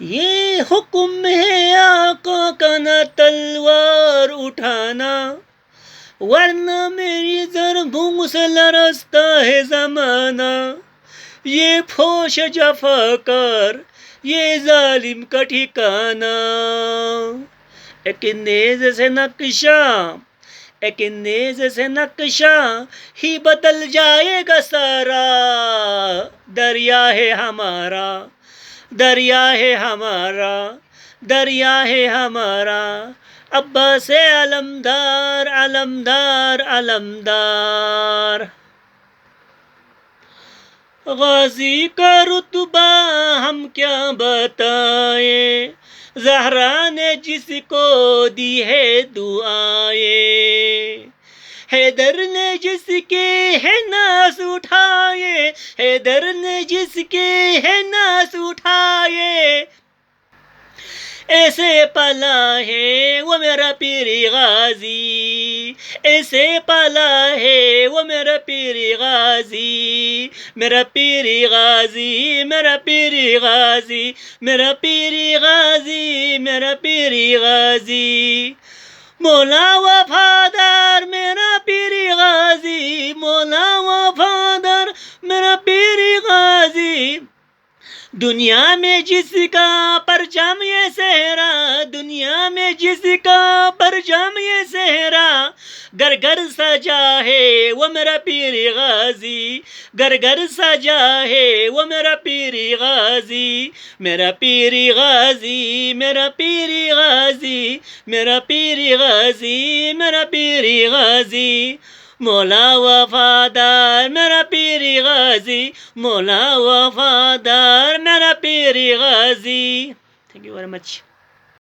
یہ حکم ہے آقا کا نہ تلوار اٹھانا، ورنہ میری ضربوں سے لرزتا ہے زمانہ. یہ پھوش جفاکار، یہ ظالم کا ٹھکانہ. ایک نیزے سے نقشہ، ایک نیزے سے نقشہ ہی بدل جائے گا سارا. دریا ہے ہمارا، دریا ہے ہمارا، دریا ہے ہمارا. عباس علمدار، علمدار، علمدار. غازی کا رتبہ ہم کیا بتائیں، زہرا نے جس کو دی ہے دعائیں. حیدر نے جس کے ہے ناز اٹھائے، حیدر نے جس کے ہے ناز اٹھائے. ایسے پلا ہے وہ میرا پیر غازی، ایسے پلا ہے وہ میرا پیر غازی. میرا پیر غازی، میرا پیر غازی، میرا پیر غازی، میرا پیر غازی. مولا وفادار میرا پیر غازی، مولا وفادار میرا پیر غازی. دنیا میں جس کا پرچم یہ صحرا، دنیا میں جس کا پرچم یہ صحرا. گھر گھر سجا ہے وہ میرا پیر غازی، گھر گھر سجا ہے وہ میرا پیر غازی. میرا پیر غازی، میرا پیر غازی، میرا پیر غازی، میرا پیر غازی. مولا وفادار میرا پیر غازی، مولا وفادار میرا پیر Ghazi. Thank you very much.